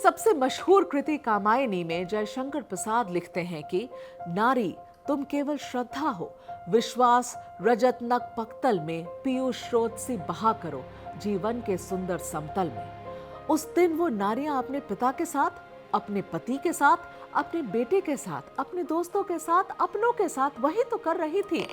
सबसे मशहूर कृति कामायनी में जयशंकर प्रसाद लिखते हैं कि नारी तुम केवल श्रद्धा हो, विश्वास रजतनक पक्तल में पीयूष स्रोत सी बहा करो जीवन के सुंदर समतल में। उस दिन वो नारियां अपने पिता के साथ, अपने पति के साथ, अपने बेटे के साथ, अपने दोस्तों के साथ, अपनों के साथ वही तो कर रही थी।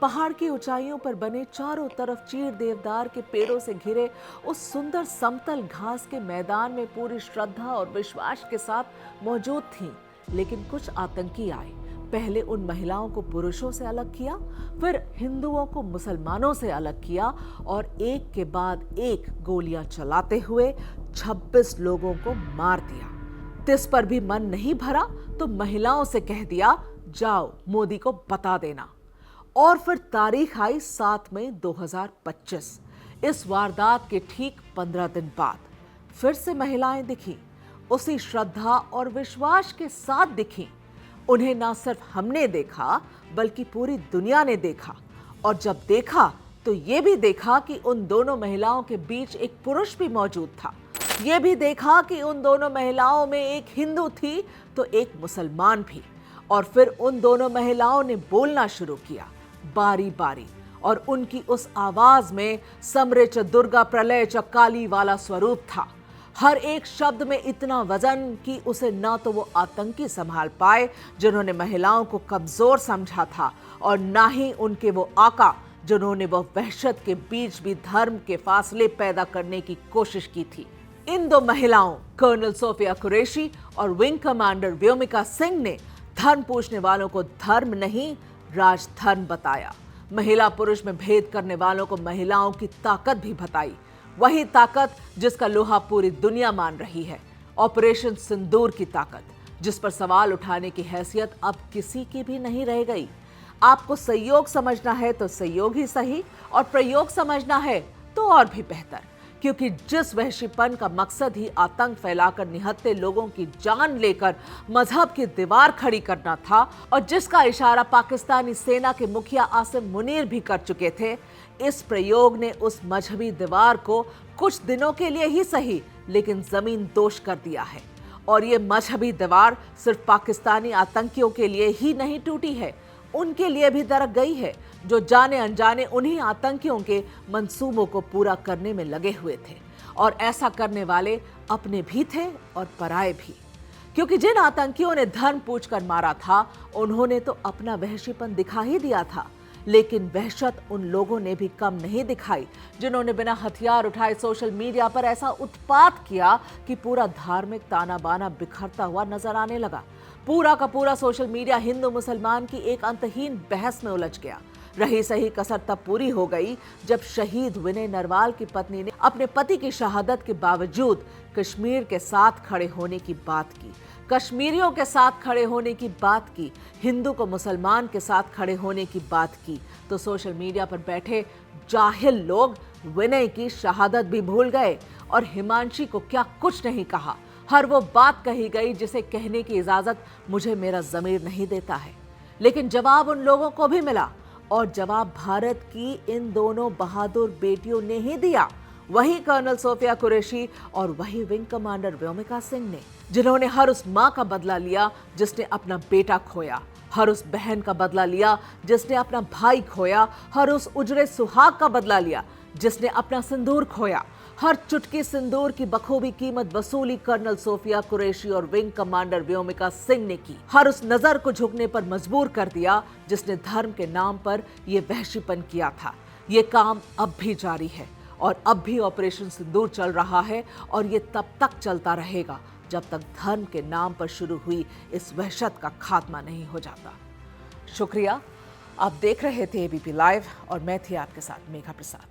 पहाड़ की ऊंचाइयों पर बने चारों तरफ चीड़ देवदार के पेड़ों से घिरे उस सुंदर समतल घास के मैदान में पूरी श्रद्धा और विश्वास के साथ मौजूद थीं। लेकिन कुछ आतंकी आए, पहले उन महिलाओं को पुरुषों से अलग किया, फिर हिंदुओं को मुसलमानों से अलग किया और एक के बाद एक गोलियां चलाते हुए 26 लोगों को मार दिया। तिस पर भी मन नहीं भरा तो महिलाओं से कह दिया, जाओ मोदी को बता देना। और फिर तारीख आई 7 मई 2025। इस वारदात के ठीक 15 दिन बाद फिर से महिलाएं दिखी, उसी श्रद्धा और विश्वास के साथ दिखी। उन्हें ना सिर्फ हमने देखा बल्कि पूरी दुनिया ने देखा, और जब देखा तो ये भी देखा कि उन दोनों महिलाओं के बीच एक पुरुष भी मौजूद था। ये भी देखा कि उन दोनों महिलाओं में एक हिंदू थी तो एक मुसलमान भी। और फिर उन दोनों महिलाओं ने बोलना शुरू किया बारी बारी, और उनकी उस आवाज में समरे च दुर्गा प्रलय च काली वाला स्वरूप था। हर एक शब्द में इतना वजन कि उसे ना तो वो आतंकी संभाल पाए जिन्होंने महिलाओं को कमजोर समझा था, और ना ही उनके वो आका जिन्होंने वो वहशत के बीच भी धर्म के फासले पैदा करने की कोशिश की थी। इन दो महिलाओं कर्नल सोफिया कुरैशी और विंग कमांडर व्योमिका सिंह ने धर्म पूछने वालों को धर्म नहीं राजधर्म बताया। महिला पुरुष में भेद करने वालों को महिलाओं की ताकत भी बताई, वही ताकत जिसका लोहा पूरी दुनिया मान रही है। ऑपरेशन सिंदूर की ताकत, जिस पर सवाल उठाने की हैसियत अब किसी की भी नहीं रह गई। आपको संयोग समझना है तो संयोग ही सही, और प्रयोग समझना है तो और भी बेहतर, क्योंकि जिस वहशीपन का मकसद ही आतंक फैलाकर निहत्थे लोगों की जान लेकर मजहब की दीवार खड़ी करना था, और जिसका इशारा पाकिस्तानी सेना के मुखिया आसिम मुनीर भी कर चुके थे, इस प्रयोग ने उस मजहबी दीवार को कुछ दिनों के लिए ही सही लेकिन जमीन दोष कर दिया है। और ये मजहबी दीवार सिर्फ पाकिस्तानी आतंकियों के लिए ही नहीं टूटी है, उनके लिए भी दरक गई है जो जाने अनजाने उन्हीं आतंकियों के मंसूबों को पूरा करने में लगे हुए थे। और ऐसा करने वाले अपने भी थे और पराये भी, क्योंकि जिन आतंकियों ने धर्म पूछकर मारा था उन्होंने तो अपना वहशीपन दिखा ही दिया था। लेकिन वहशत उन लोगों ने भी कम नहीं दिखाई जिन्होंने बिना हथियार उठाए सोशल मीडिया पर ऐसा उत्पात किया कि पूरा धार्मिक ताना बाना बिखरता हुआ नजर आने लगा। पूरा का पूरा सोशल मीडिया हिंदू मुसलमान की एक अंतहीन बहस में उलझ गया। रही सही कसर तब पूरी हो गई जब शहीद विनय नरवाल की पत्नी ने अपने पति की शहादत के बावजूद कश्मीर के साथ खड़े होने की बात की, कश्मीरियों के साथ खड़े होने की बात की, हिंदू को मुसलमान के साथ खड़े होने की बात की। तो सोशल मीडिया पर बैठे जाहिल लोग विनय की शहादत भी भूल गए और हिमांशी को क्या कुछ नहीं कहा। हर वो बात कही गई जिसे कहने की इजाजत मुझे मेरा ज़मीर नहीं देता है। लेकिन जवाब उन लोगों को भी मिला, और जवाब भारत की इन दोनों बहादुर बेटियों ने ही दिया। वही कर्नल सोफिया कुरैशी और वही विंग कमांडर व्योमिका सिंह ने, जिन्होंने हर उस मां का बदला लिया जिसने अपना बेटा खोया, हर उस बहन का बदला लिया जिसने अपना भाई खोया, हर उस उजरे सुहाग का बदला लिया जिसने अपना सिंदूर खोया। हर चुटकी सिंदूर की बखूबी कीमत वसूली कर्नल सोफिया कुरैशी और विंग कमांडर व्योमिका सिंह ने की। हर उस नजर को झुकने पर मजबूर कर दिया जिसने धर्म के नाम पर यह वहशीपन किया था। ये काम अब भी जारी है, और अब भी ऑपरेशन सिंदूर चल रहा है, और ये तब तक चलता रहेगा जब तक धर्म के नाम पर शुरू हुई इस वहशत का खात्मा नहीं हो जाता। शुक्रिया। आप देख रहे थे एबीपी लाइव, और मैं थी आपके साथ मेघा प्रसाद।